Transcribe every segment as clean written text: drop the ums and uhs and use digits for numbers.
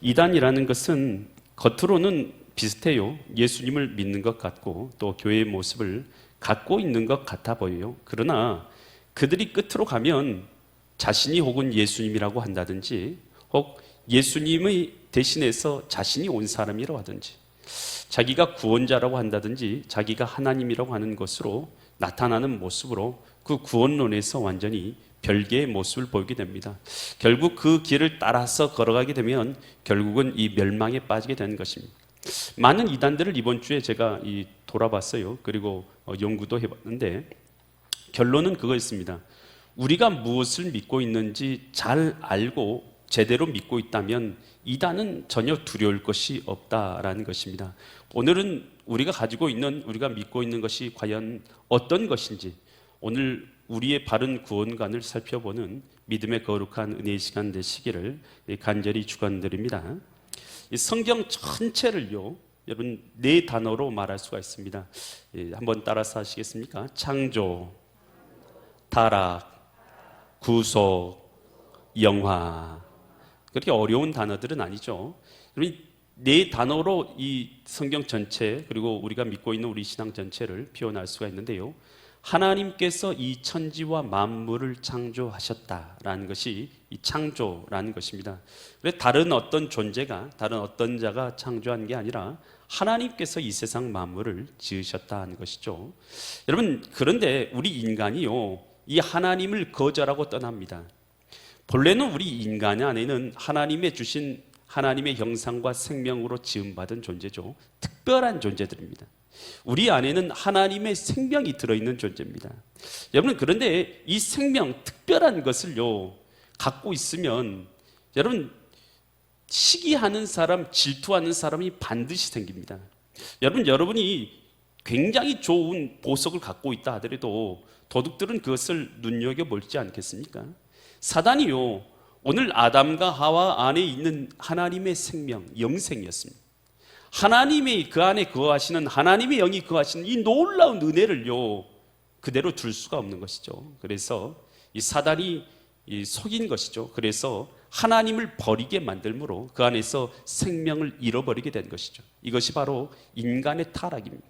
이단이라는 것은 겉으로는 비슷해요. 예수님을 믿는 것 같고 또 교회의 모습을 갖고 있는 것 같아 보여요. 그러나 그들이 끝으로 가면 자신이 혹은 예수님이라고 한다든지 혹 예수님의 대신해서 자신이 온 사람이라고 하든지 자기가 구원자라고 한다든지 자기가 하나님이라고 하는 것으로 나타나는 모습으로 그 구원론에서 완전히 별개의 모습을 보이게 됩니다. 결국 그 길을 따라서 걸어가게 되면 결국은 이 멸망에 빠지게 되는 것입니다. 많은 이단들을 이번 주에 제가 돌아봤어요. 그리고 연구도 해봤는데 결론은 그거였습니다. 우리가 무엇을 믿고 있는지 잘 알고 제대로 믿고 있다면 이단은 전혀 두려울 것이 없다라는 것입니다. 오늘은 우리가 가지고 있는, 우리가 믿고 있는 것이 과연 어떤 것인지 오늘 우리의 바른 구원관을 살펴보는 믿음의 거룩한 은혜의 시간 되시기를 간절히 축원드립니다. 이 성경 전체를요, 여러분 네 단어로 말할 수가 있습니다. 한번 따라서 하시겠습니까? 창조, 타락, 구속, 영화. 그렇게 어려운 단어들은 아니죠. 네 단어로 이 성경 전체 그리고 우리가 믿고 있는 우리 신앙 전체를 표현할 수가 있는데요. 하나님께서 이 천지와 만물을 창조하셨다라는 것이 이 창조라는 것입니다. 그래서 다른 어떤 존재가, 다른 어떤 자가 창조한 게 아니라 하나님께서 이 세상 만물을 지으셨다는 것이죠. 여러분, 그런데 우리 인간이요, 이 하나님을 거절하고 떠납니다. 본래는 우리 인간 안에는 하나님의 주신 하나님의 형상과 생명으로 지음받은 존재죠. 특별한 존재들입니다. 우리 안에는 하나님의 생명이 들어있는 존재입니다. 여러분, 그런데 이 생명, 특별한 것을요 갖고 있으면 여러분 시기하는 사람, 질투하는 사람이 반드시 생깁니다. 여러분이 굉장히 좋은 보석을 갖고 있다 하더라도 도둑들은 그것을 눈여겨보지 않겠습니까? 사단이요, 오늘 아담과 하와 안에 있는 하나님의 생명, 영생이었습니다. 하나님이 그 안에 거하시는, 하나님의 영이 거하시는 이 놀라운 은혜를요 그대로 둘 수가 없는 것이죠. 그래서 이 사단이 속인 것이죠. 그래서 하나님을 버리게 만들므로 그 안에서 생명을 잃어버리게 된 것이죠. 이것이 바로 인간의 타락입니다.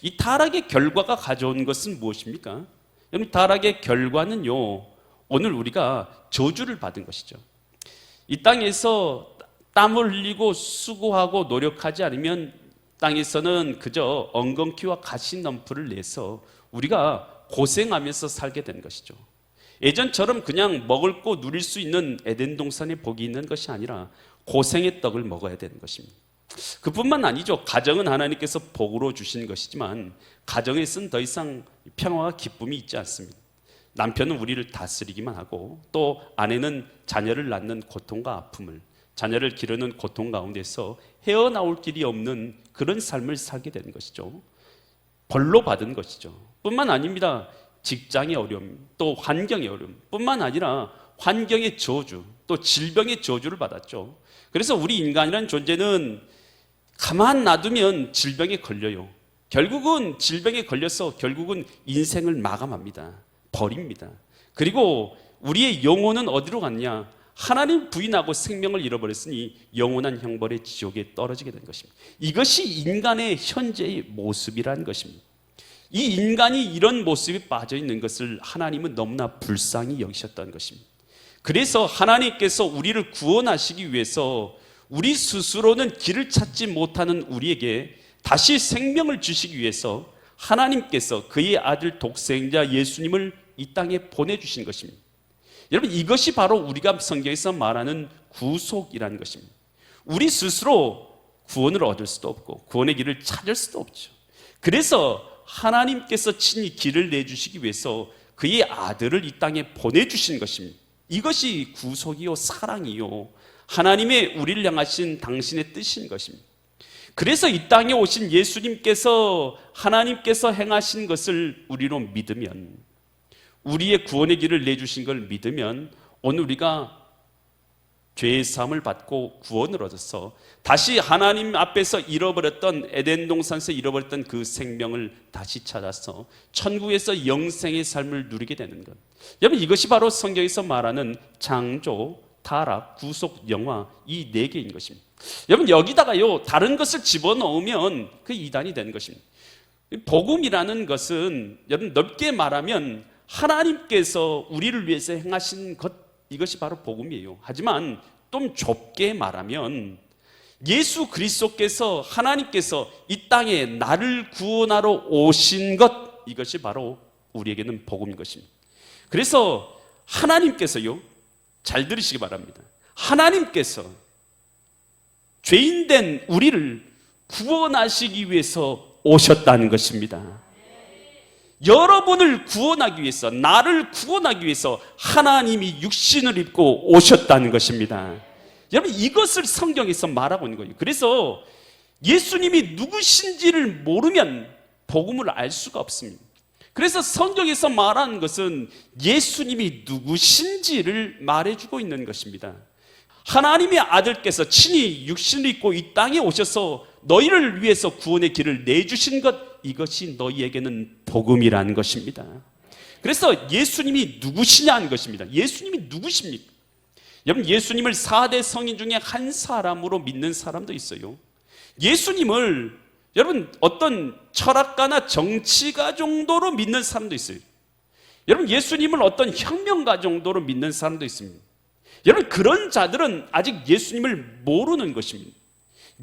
이 타락의 결과가 가져온 것은 무엇입니까? 여러분, 타락의 결과는요, 오늘 우리가 저주를 받은 것이죠. 이 땅에서 땀을 흘리고 수고하고 노력하지 않으면 땅에서는 그저 엉겅퀴와 가시넘풀을 내서 우리가 고생하면서 살게 된 것이죠. 예전처럼 그냥 먹을 거 누릴 수 있는 에덴 동산에 복이 있는 것이 아니라 고생의 떡을 먹어야 되는 것입니다. 그뿐만 아니죠. 가정은 하나님께서 복으로 주신 것이지만 가정에서는 더 이상 평화와 기쁨이 있지 않습니다. 남편은 우리를 다스리기만 하고 또 아내는 자녀를 낳는 고통과 아픔을, 자녀를 기르는 고통 가운데서 헤어나올 길이 없는 그런 삶을 살게 되는 것이죠. 벌로 받은 것이죠. 뿐만 아닙니다. 직장의 어려움, 또 환경의 어려움 뿐만 아니라 환경의 저주, 또 질병의 저주를 받았죠. 그래서 우리 인간이라는 존재는 가만 놔두면 질병에 걸려요. 결국은 질병에 걸려서 결국은 인생을 마감합니다. 버립니다. 그리고 우리의 영혼은 어디로 갔냐? 하나님 부인하고 생명을 잃어버렸으니 영원한 형벌의 지옥에 떨어지게 된 것입니다. 이것이 인간의 현재의 모습이라는 것입니다. 이 인간이 이런 모습에 빠져 있는 것을 하나님은 너무나 불쌍히 여기셨다는 것입니다. 그래서 하나님께서 우리를 구원하시기 위해서 우리 스스로는 길을 찾지 못하는 우리에게 다시 생명을 주시기 위해서 하나님께서 그의 아들 독생자 예수님을 이 땅에 보내주신 것입니다. 여러분, 이것이 바로 우리가 성경에서 말하는 구속이라는 것입니다. 우리 스스로 구원을 얻을 수도 없고 구원의 길을 찾을 수도 없죠. 그래서 하나님께서 친히 길을 내주시기 위해서 그의 아들을 이 땅에 보내주신 것입니다. 이것이 구속이요 사랑이요 하나님의 우리를 향하신 당신의 뜻인 것입니다. 그래서 이 땅에 오신 예수님께서 하나님께서 행하신 것을 우리로 믿으면, 우리의 구원의 길을 내주신 걸 믿으면 오늘 우리가 죄의 사함을 받고 구원을 얻어서 다시 하나님 앞에서 잃어버렸던, 에덴 동산에서 잃어버렸던 그 생명을 다시 찾아서 천국에서 영생의 삶을 누리게 되는 것. 여러분, 이것이 바로 성경에서 말하는 창조, 타락, 구속, 영화 이 네 개인 것입니다. 여러분 여기다가요 다른 것을 집어넣으면 그 이단이 되는 것입니다. 복음이라는 것은 여러분 넓게 말하면 하나님께서 우리를 위해서 행하신 것, 이것이 바로 복음이에요. 하지만 좀 좁게 말하면 예수 그리스도께서 하나님께서 이 땅에 나를 구원하러 오신 것, 이것이 바로 우리에게는 복음인 것입니다. 그래서 하나님께서요, 잘 들으시기 바랍니다. 하나님께서 죄인된 우리를 구원하시기 위해서 오셨다는 것입니다. 여러분을 구원하기 위해서, 나를 구원하기 위해서 하나님이 육신을 입고 오셨다는 것입니다. 여러분 이것을 성경에서 말하고 있는 거예요. 그래서 예수님이 누구신지를 모르면 복음을 알 수가 없습니다. 그래서 성경에서 말하는 것은 예수님이 누구신지를 말해주고 있는 것입니다. 하나님의 아들께서 친히 육신을 입고 이 땅에 오셔서 너희를 위해서 구원의 길을 내주신 것, 이것이 너희에게는 복음이라는 것입니다. 그래서 예수님이 누구시냐는 것입니다. 예수님이 누구십니까? 여러분 예수님을 4대 성인 중에 한 사람으로 믿는 사람도 있어요. 예수님을 여러분 어떤 철학가나 정치가 정도로 믿는 사람도 있어요. 여러분 예수님을 어떤 혁명가 정도로 믿는 사람도 있습니다. 여러분 그런 자들은 아직 예수님을 모르는 것입니다.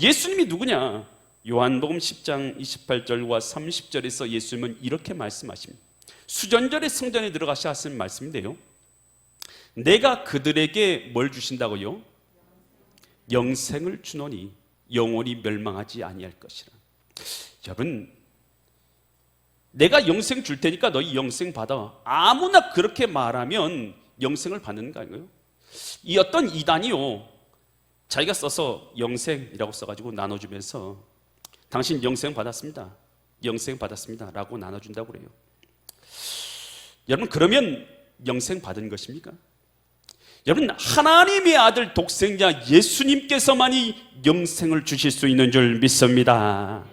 예수님이 누구냐? 요한복음 10장 28절과 30절에서 예수님은 이렇게 말씀하십니다. 수전절에 성전에 들어가셔 하신 말씀인데요, 내가 그들에게 뭘 주신다고요? 영생을 주노니 영원히 멸망하지 아니할 것이라. 여러분 내가 영생 줄 테니까 너희 영생 받아, 아무나 그렇게 말하면 영생을 받는 거 아니에요? 이 어떤 이단이요 자기가 써서 영생이라고 써가지고 나눠주면서 당신 영생 받았습니다, 영생 받았습니다 라고 나눠준다고 그래요. 여러분 그러면 영생 받은 것입니까? 여러분 하나님의 아들 독생자 예수님께서만이 영생을 주실 수 있는 줄 믿습니다.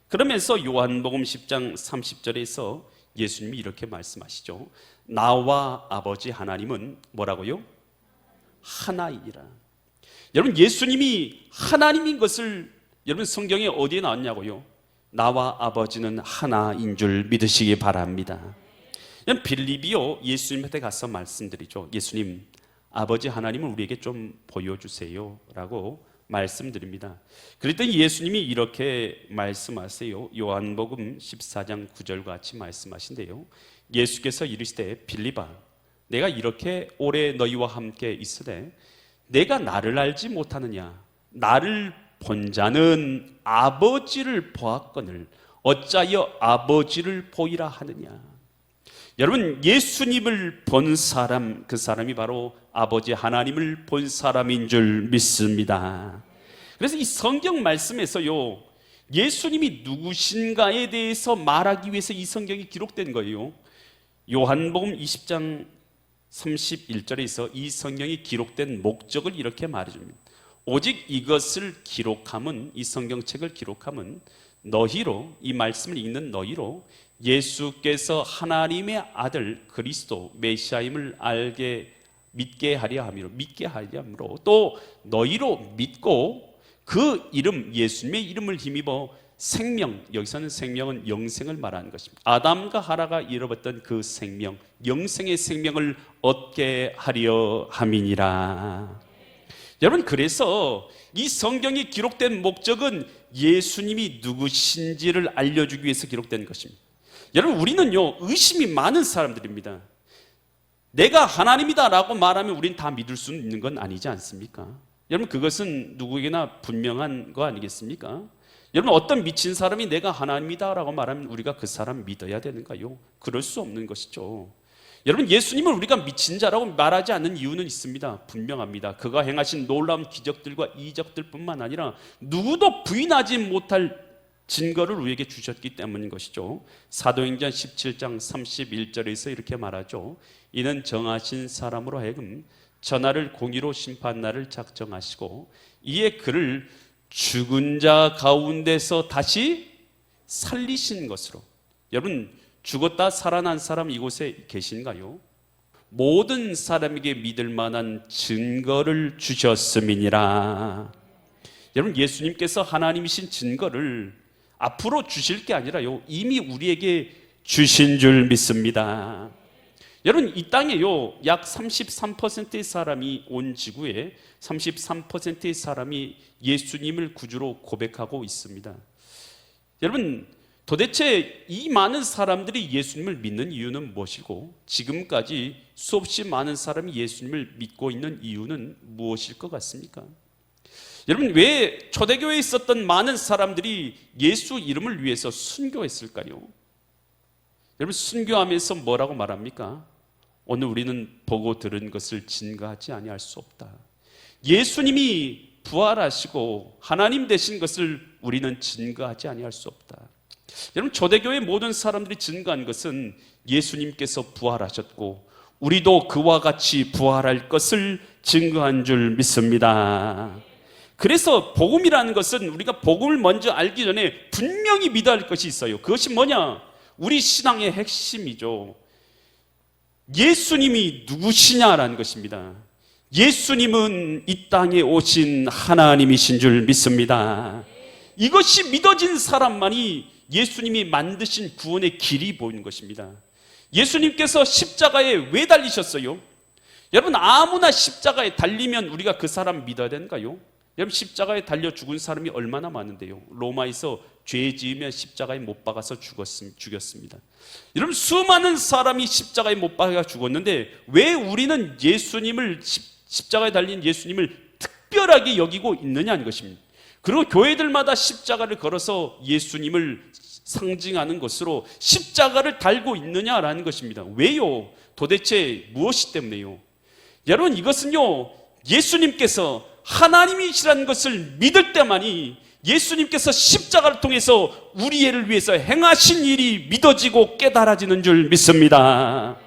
그러면서 요한복음 10장 30절에서 예수님이 이렇게 말씀하시죠. 나와 아버지 하나님은 뭐라고요? 하나이니라. 여러분 예수님이 하나님인 것을 여러분 성경에 어디에 나왔냐고요? 나와 아버지는 하나인 줄 믿으시기 바랍니다. 빌립이요 예수님한테 가서 말씀드리죠. 예수님, 아버지 하나님을 우리에게 좀 보여주세요 라고 말씀드립니다. 그랬더니 예수님이 이렇게 말씀하세요. 요한복음 14장 9절과 같이 말씀하신대요. 예수께서 이르시되 빌립아, 내가 이렇게 오래 너희와 함께 있으되 내가 나를 알지 못하느냐? 나를 본 자는 아버지를 보았거늘 어찌하여 아버지를 보이라 하느냐? 여러분 예수님을 본 사람, 그 사람이 바로 아버지 하나님을 본 사람인 줄 믿습니다. 그래서 이 성경 말씀에서요 예수님이 누구신가에 대해서 말하기 위해서 이 성경이 기록된 거예요. 요한복음 20장 31절에서 이 성경이 기록된 목적을 이렇게 말해줍니다. 오직 이것을 기록함은, 이 성경책을 기록함은 너희로, 이 말씀을 읽는 너희로 예수께서 하나님의 아들 그리스도 메시아임을 믿게 하려 함으로 또 너희로 믿고 그 이름, 예수님의 이름을 힘입어 생명, 여기서는 생명은 영생을 말하는 것입니다. 아담과 하라가 잃어버렸던 그 생명, 영생의 생명을 얻게 하려 함이니라. 여러분 그래서 이 성경이 기록된 목적은 예수님이 누구신지를 알려주기 위해서 기록된 것입니다. 여러분 우리는요 의심이 많은 사람들입니다. 내가 하나님이다 라고 말하면 우린 다 믿을 수 있는 건 아니지 않습니까? 여러분 그것은 누구에게나 분명한 거 아니겠습니까? 여러분 어떤 미친 사람이 내가 하나님이다 라고 말하면 우리가 그 사람 믿어야 되는가요? 그럴 수 없는 것이죠. 여러분 예수님을 우리가 미친 자라고 말하지 않는 이유는 있습니다. 분명합니다. 그가 행하신 놀라운 기적들과 이적들 뿐만 아니라 누구도 부인하지 못할 증거를 우리에게 주셨기 때문인 것이죠. 사도행전 17장 31절에서 이렇게 말하죠. 이는 정하신 사람으로 하여금 전하를 공의로 심판 날을 작정하시고 이에 그를 죽은 자 가운데서 다시 살리신 것으로. 여러분 죽었다 살아난 사람 이곳에 계신가요? 모든 사람에게 믿을 만한 증거를 주셨음이니라. 여러분, 예수님께서 하나님이신 증거를 앞으로 주실 게 아니라요, 이미 우리에게 주신 줄 믿습니다. 여러분, 이 땅에요, 약 33%의 사람이, 온 지구에 33%의 사람이 예수님을 구주로 고백하고 있습니다. 여러분, 도대체 이 많은 사람들이 예수님을 믿는 이유는 무엇이고, 지금까지 수없이 많은 사람이 예수님을 믿고 있는 이유는 무엇일 것 같습니까? 여러분, 왜 초대교회에 있었던 많은 사람들이 예수 이름을 위해서 순교했을까요? 여러분, 순교하면서 뭐라고 말합니까? 오늘 우리는 보고 들은 것을 증거하지 아니할 수 없다. 예수님이 부활하시고 하나님 되신 것을 우리는 증거하지 아니할 수 없다. 여러분, 초대교회 모든 사람들이 증거한 것은 예수님께서 부활하셨고 우리도 그와 같이 부활할 것을 증거한 줄 믿습니다. 그래서 복음이라는 것은 우리가 복음을 먼저 알기 전에 분명히 믿어야 할 것이 있어요. 그것이 뭐냐? 우리 신앙의 핵심이죠. 예수님이 누구시냐라는 것입니다. 예수님은 이 땅에 오신 하나님이신 줄 믿습니다. 이것이 믿어진 사람만이 예수님이 만드신 구원의 길이 보이는 것입니다. 예수님께서 십자가에 왜 달리셨어요? 여러분, 아무나 십자가에 달리면 우리가 그 사람 믿어야 되는가요? 여러분, 십자가에 달려 죽은 사람이 얼마나 많은데요. 로마에서 죄 지으면 십자가에 못 박아서 죽였습니다. 여러분, 수많은 사람이 십자가에 못 박아 죽었는데 왜 우리는 예수님을, 십자가에 달린 예수님을 특별하게 여기고 있느냐는 것입니다. 그리고 교회들마다 십자가를 걸어서 예수님을 상징하는 것으로 십자가를 달고 있느냐라는 것입니다. 왜요? 도대체 무엇이 때문에요? 여러분, 이것은요, 예수님께서 하나님이시라는 것을 믿을 때만이 예수님께서 십자가를 통해서 우리를 위해서 행하신 일이 믿어지고 깨달아지는 줄 믿습니다.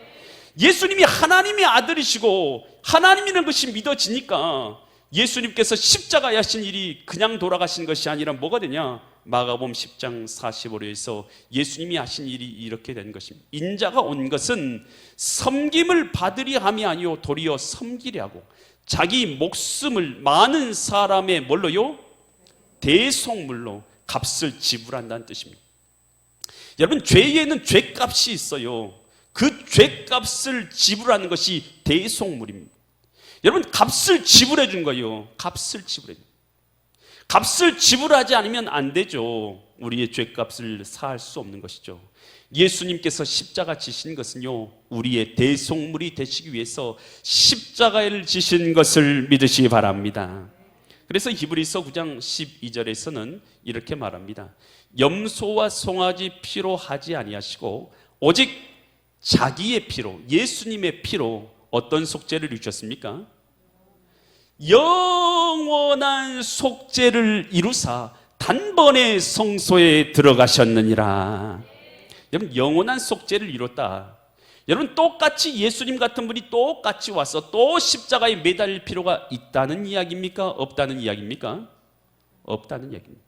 예수님이 하나님의 아들이시고 하나님이라는 것이 믿어지니까 예수님께서 십자가에 하신 일이 그냥 돌아가신 것이 아니라 뭐가 되냐? 마가복음 10장 45절에서 예수님이 하신 일이 이렇게 된 것입니다. 인자가 온 것은 섬김을 받으리 함이 아니요 도리어 섬기려 하고 자기 목숨을 많은 사람의 뭘로요? 대속물로 값을 지불한다는 뜻입니다. 여러분, 죄에는 죄값이 있어요. 그 죄값을 지불하는 것이 대속물입니다. 여러분, 값을 지불해 준 거예요. 값을 지불해 준. 값을 지불하지 않으면 안 되죠. 우리의 죄값을 사할 수 없는 것이죠. 예수님께서 십자가 지신 것은요, 우리의 대속물이 되시기 위해서 십자가를 지신 것을 믿으시기 바랍니다. 그래서 히브리서 9장 12절에서는 이렇게 말합니다. 염소와 송아지 피로 하지 아니하시고 오직 자기의 피로, 예수님의 피로 어떤 속죄를 이루셨습니까? 영원한 속죄를 이루사 단번에 성소에 들어가셨느니라. 여러분, 영원한 속죄를 이뤘다. 여러분, 똑같이 예수님 같은 분이 똑같이 와서 또 십자가에 매달릴 필요가 있다는 이야기입니까? 없다는 이야기입니까? 없다는 이야기입니다.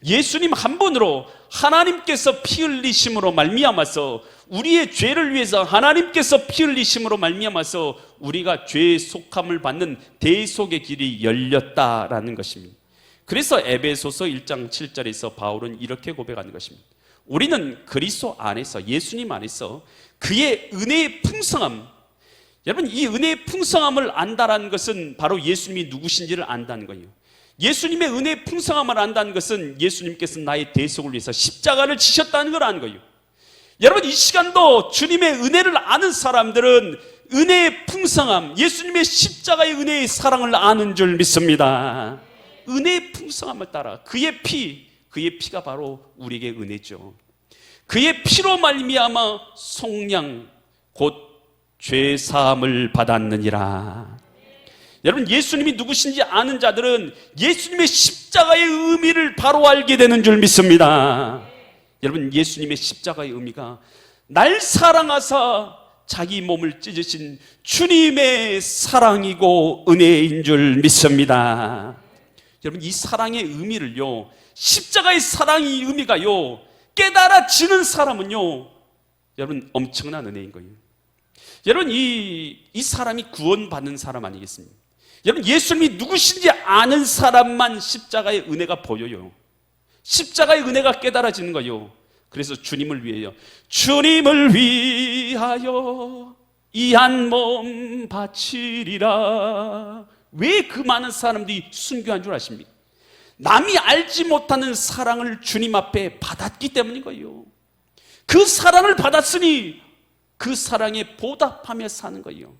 예수님 한 분으로 하나님께서 피 흘리심으로 말미암아서 우리의 죄를 위해서 하나님께서 피 흘리심으로 말미암아서 우리가 죄의 속함을 받는 대속의 길이 열렸다라는 것입니다. 그래서 에베소서 1장 7절에서 바울은 이렇게 고백하는 것입니다. 우리는 그리스도 안에서, 예수님 안에서 그의 은혜의 풍성함, 여러분, 이 은혜의 풍성함을 안다라는 것은 바로 예수님이 누구신지를 안다는 거예요. 예수님의 은혜의 풍성함을 안다는 것은 예수님께서 나의 대속을 위해서 십자가를 지셨다는 걸 아는 거예요. 여러분, 이 시간도 주님의 은혜를 아는 사람들은 은혜의 풍성함, 예수님의 십자가의 은혜의 사랑을 아는 줄 믿습니다. 은혜의 풍성함을 따라 그의 피가 바로 우리에게 은혜죠. 그의 피로 말미암아 속량 곧 죄사함을 받았느니라. 여러분, 예수님이 누구신지 아는 자들은 예수님의 십자가의 의미를 바로 알게 되는 줄 믿습니다. 여러분, 예수님의 십자가의 의미가 날 사랑하사 자기 몸을 찢으신 주님의 사랑이고 은혜인 줄 믿습니다. 여러분, 이 사랑의 의미를요, 십자가의 사랑의 의미가요, 깨달아지는 사람은요, 여러분, 엄청난 은혜인 거예요. 여러분, 이 사람이 구원받는 사람 아니겠습니까? 여러분, 예수님이 누구신지 아는 사람만 십자가의 은혜가 보여요. 십자가의 은혜가 깨달아지는 거예요. 그래서 주님을 위하여, 주님을 위하여 이 한 몸 바치리라. 왜 그 많은 사람들이 순교한 줄 아십니까? 남이 알지 못하는 사랑을 주님 앞에 받았기 때문인 거예요. 그 사랑을 받았으니 그 사랑에 보답하며 사는 거예요.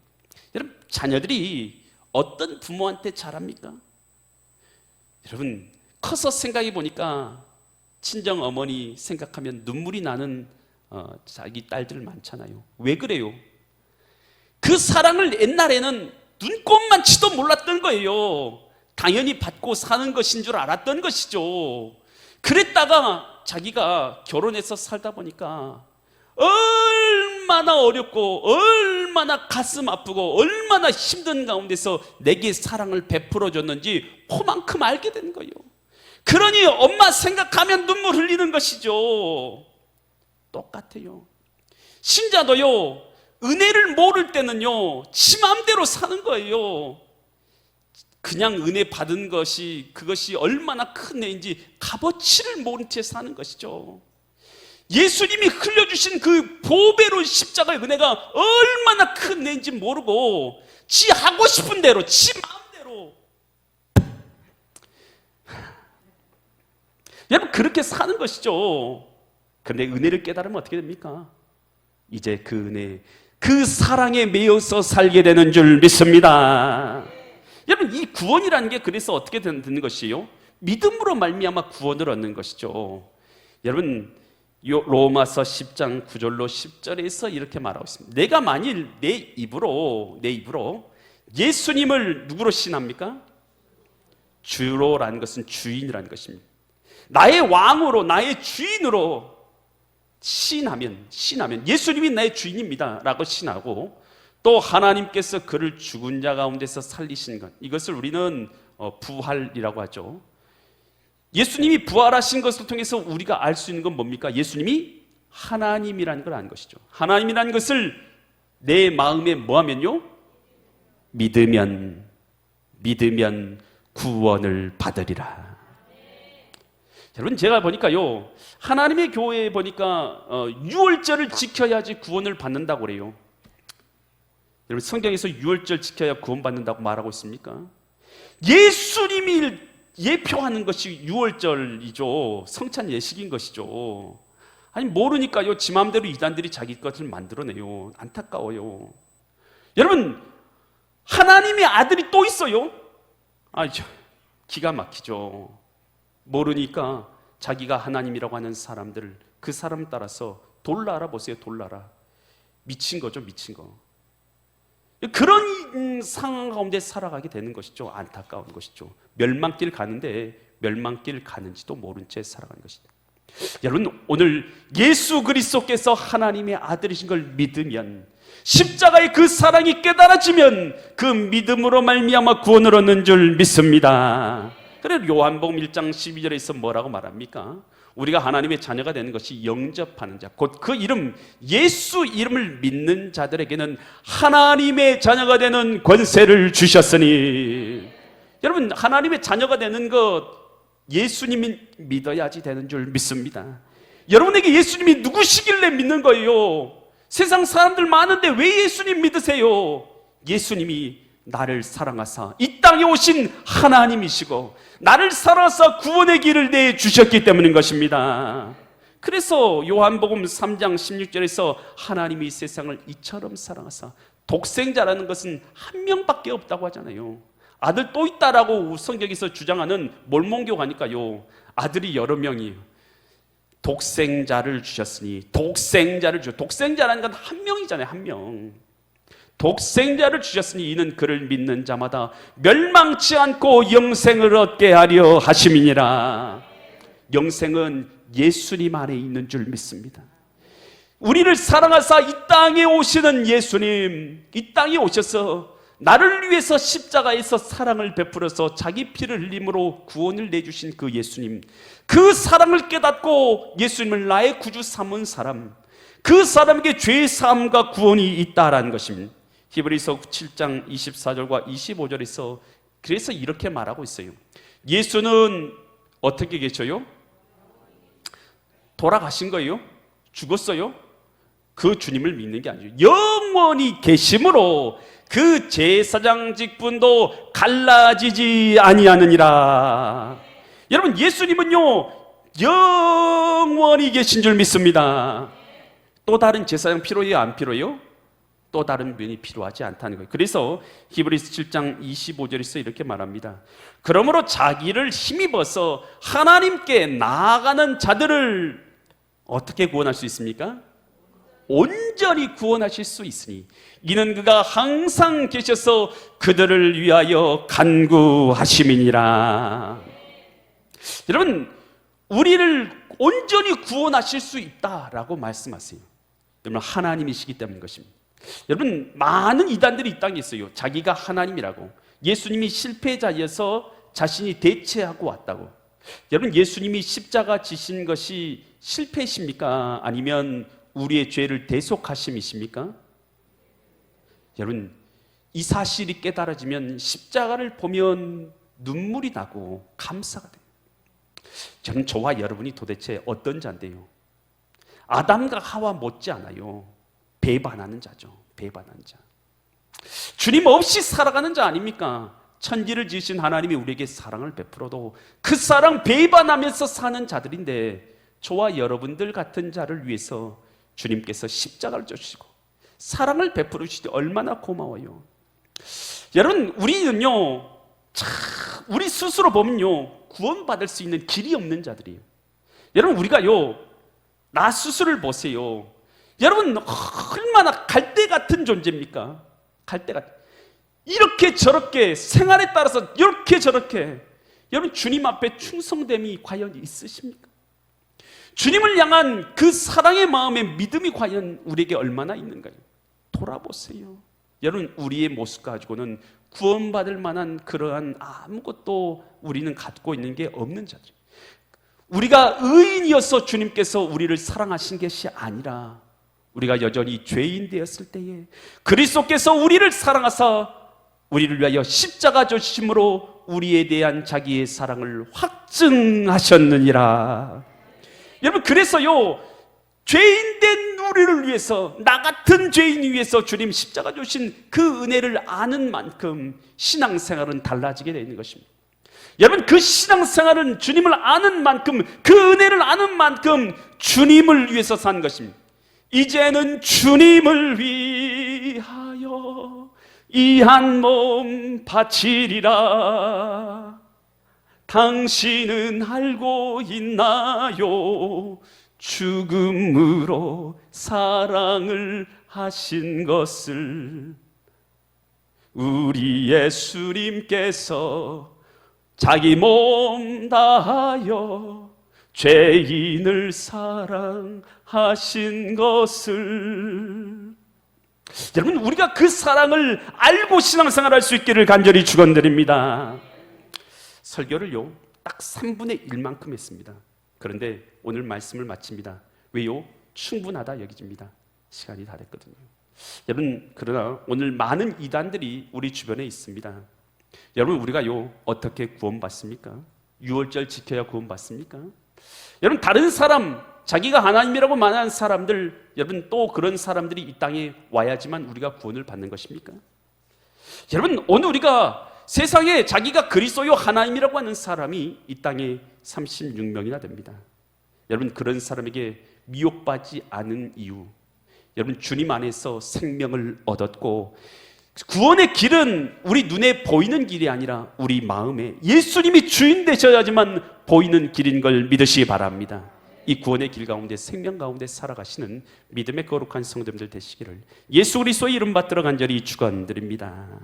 여러분, 자녀들이 어떤 부모한테 잘합니까? 여러분, 커서 생각해 보니까 친정 어머니 생각하면 눈물이 나는 자기 딸들 많잖아요. 왜 그래요? 그 사랑을 옛날에는 눈꼽만치도 몰랐던 거예요. 당연히 받고 사는 것인 줄 알았던 것이죠. 그랬다가 자기가 결혼해서 살다 보니까 얼마나 어렵고 얼마나 가슴 아프고 얼마나 힘든 가운데서 내게 사랑을 베풀어 줬는지 그만큼 알게 되는 거예요. 그러니 엄마 생각하면 눈물 흘리는 것이죠. 똑같아요. 신자도요, 은혜를 모를 때는요, 지 마음대로 사는 거예요. 그냥 은혜 받은 것이, 그것이 얼마나 큰 은혜인지 값어치를 모른 채 사는 것이죠. 예수님이 흘려주신 그 보배로운 십자가의 은혜가 얼마나 큰 은혜인지 모르고 지 하고 싶은 대로, 지 마음대로, 여러분, 그렇게 사는 것이죠. 그런데 은혜를 깨달으면 어떻게 됩니까? 이제 그 은혜, 그 사랑에 매여서 살게 되는 줄 믿습니다. 여러분, 이 구원이라는 게 그래서 어떻게 되는 것이요? 믿음으로 말미암아 구원을 얻는 것이죠. 여러분, 로마서 10장 9절로 10절에서 이렇게 말하고 있습니다. 내가 만일 내 입으로 예수님을 누구로 신합니까? 주로라는 것은 주인이라는 것입니다. 나의 왕으로, 나의 주인으로 신하면 예수님이 나의 주인입니다 라고 신하고, 또 하나님께서 그를 죽은 자 가운데서 살리신 것, 이것을 우리는 부활이라고 하죠. 예수님이 부활하신 것을 통해서 우리가 알 수 있는 건 뭡니까? 예수님이 하나님이라는 걸 아는 것이죠. 하나님이라는 것을 내 마음에 뭐하면요? 믿으면 구원을 받으리라. 여러분, 제가 보니까요, 하나님의 교회에 보니까 유월절을 지켜야지 구원을 받는다고 그래요. 여러분, 성경에서 유월절 지켜야 구원받는다고 말하고 있습니까? 예수님이 예표하는 것이 유월절이죠. 성찬 예식인 것이죠. 아니, 모르니까요, 지 마음대로 이단들이 자기 것을 만들어내요. 안타까워요. 여러분, 하나님의 아들이 또 있어요. 기가 막히죠. 모르니까 자기가 하나님이라고 하는 사람들, 그 사람 따라서 돌나라 보세요. 돌나라. 미친 거죠, 미친 거. 그런 상황 가운데 살아가게 되는 것이죠. 안타까운 것이죠. 멸망길 가는데 멸망길 가는지도 모른 채 살아가는 것이죠. 여러분, 오늘 예수 그리스도께서 하나님의 아들이신 걸 믿으면, 십자가의 그 사랑이 깨달아지면 그 믿음으로 말미암아 구원을 얻는 줄 믿습니다. 그래서 요한복음 1장 12절에서 뭐라고 말합니까? 우리가 하나님의 자녀가 되는 것이 영접하는 자, 곧 그 이름, 예수 이름을 믿는 자들에게는 하나님의 자녀가 되는 권세를 주셨으니, 여러분, 하나님의 자녀가 되는 것 예수님이 믿어야지 되는 줄 믿습니다. 여러분에게 예수님이 누구시길래 믿는 거예요? 세상 사람들 많은데 왜 예수님 믿으세요? 예수님이 나를 사랑하사 이 땅에 오신 하나님이시고 나를 사랑하사 구원의 길을 내주셨기 때문인 것입니다. 그래서 요한복음 3장 16절에서 하나님이 세상을 이처럼 사랑하사, 독생자라는 것은 한 명밖에 없다고 하잖아요. 아들 또 있다라고 성경에서 주장하는 몰몬교가니까요, 아들이 여러 명이에요. 독생자를 주셨으니, 독생자라는 건 한 명이잖아요. 한 명. 독생자를 주셨으니 이는 그를 믿는 자마다 멸망치 않고 영생을 얻게 하려 하심이니라. 영생은 예수님 안에 있는 줄 믿습니다. 우리를 사랑하사 이 땅에 오시는 예수님, 이 땅에 오셔서 나를 위해서 십자가에서 사랑을 베풀어서 자기 피를 흘림으로 구원을 내주신 그 예수님, 그 사랑을 깨닫고 예수님을 나의 구주 삼은 사람, 그 사람에게 죄 사함과 구원이 있다라는 것입니다. 히브리서 7장 24절과 25절에서 그래서 이렇게 말하고 있어요. 예수는 어떻게 계셔요? 돌아가신 거예요? 죽었어요? 그 주님을 믿는 게 아니죠. 영원히 계심으로 그 제사장 직분도 갈라지지 아니하느니라. 여러분, 예수님은요 영원히 계신 줄 믿습니다. 또 다른 제사장 필요해요? 안 필요해요? 또 다른 면이 필요하지 않다는 거예요. 그래서 히브리서 7장 25절에서 이렇게 말합니다. 그러므로 자기를 힘입어서 하나님께 나아가는 자들을 어떻게 구원할 수 있습니까? 온전히 구원하실 수 있으니 이는 그가 항상 계셔서 그들을 위하여 간구하심이니라. 여러분, 우리를 온전히 구원하실 수 있다라고 말씀하세요. 여러분, 하나님이시기 때문인 것입니다. 여러분, 많은 이단들이 이 땅에 있어요. 자기가 하나님이라고, 예수님이 실패자여서 자신이 대체하고 왔다고. 여러분, 예수님이 십자가 지신 것이 실패십니까? 아니면 우리의 죄를 대속하심이십니까? 여러분, 이 사실이 깨달아지면 십자가를 보면 눈물이 나고 감사가 돼요. 저는 저와 여러분이 도대체 어떤 자인데요? 아담과 하와 못지않아요. 배반하는 자죠. 배반하는 자. 주님 없이 살아가는 자 아닙니까? 천지를 지으신 하나님이 우리에게 사랑을 베풀어도 그 사랑 배반하면서 사는 자들인데, 저와 여러분들 같은 자를 위해서 주님께서 십자가를 져주시고 사랑을 베풀으시니 얼마나 고마워요. 여러분, 우리는요 우리 스스로 보면요 구원받을 수 있는 길이 없는 자들이에요. 여러분, 우리가요 나 스스로를 보세요. 여러분, 얼마나 갈대 같은 존재입니까? 갈대 같은, 이렇게 저렇게 생활에 따라서 이렇게 저렇게, 여러분, 주님 앞에 충성됨이 과연 있으십니까? 주님을 향한 그 사랑의 마음의 믿음이 과연 우리에게 얼마나 있는가요? 돌아보세요. 여러분, 우리의 모습 가지고는 구원받을 만한 그러한 아무것도 우리는 갖고 있는 게 없는 자들. 우리가 의인이어서 주님께서 우리를 사랑하신 것이 아니라 우리가 여전히 죄인 되었을 때에 그리스도께서 우리를 사랑하사 우리를 위하여 십자가 조심으로 우리에 대한 자기의 사랑을 확증하셨느니라. 여러분, 그래서요 죄인된 우리를 위해서, 나 같은 죄인 위해서 주님 십자가 주신 그 은혜를 아는 만큼 신앙생활은 달라지게 되어 있는 것입니다. 여러분, 그 신앙생활은 주님을 아는 만큼, 그 은혜를 아는 만큼 주님을 위해서 산 것입니다. 이제는 주님을 위하여 이 한 몸 바치리라. 당신은 알고 있나요? 죽음으로 사랑을 하신 것을. 우리 예수님께서 자기 몸 다하여 죄인을 사랑하신 것을. 여러분, 우리가 그 사랑을 알고 신앙생활할 수 있기를 간절히 축원드립니다. 설교를요 딱 3분의 1만큼 했습니다. 그런데 오늘 말씀을 마칩니다. 왜요? 충분하다 여겨집니다. 시간이 다 됐거든요. 여러분, 그러나 오늘 많은 이단들이 우리 주변에 있습니다. 여러분, 우리가요 어떻게 구원받습니까? 유월절 지켜야 구원받습니까? 여러분, 다른 사람, 자기가 하나님이라고 말하는 사람들, 여러분, 또 그런 사람들이 이 땅에 와야지만 우리가 구원을 받는 것입니까? 여러분, 오늘 우리가 세상에 자기가 그리스도요 하나님이라고 하는 사람이 이 땅에 36명이나 됩니다. 여러분, 그런 사람에게 미혹받지 않은 이유, 여러분, 주님 안에서 생명을 얻었고, 구원의 길은 우리 눈에 보이는 길이 아니라 우리 마음에 예수님이 주인 되셔야지만 보이는 길인 걸 믿으시기 바랍니다. 이 구원의 길 가운데, 생명 가운데 살아가시는 믿음의 거룩한 성도들 되시기를 예수 그리스도의 이름 받들어 간절히 축원드립니다.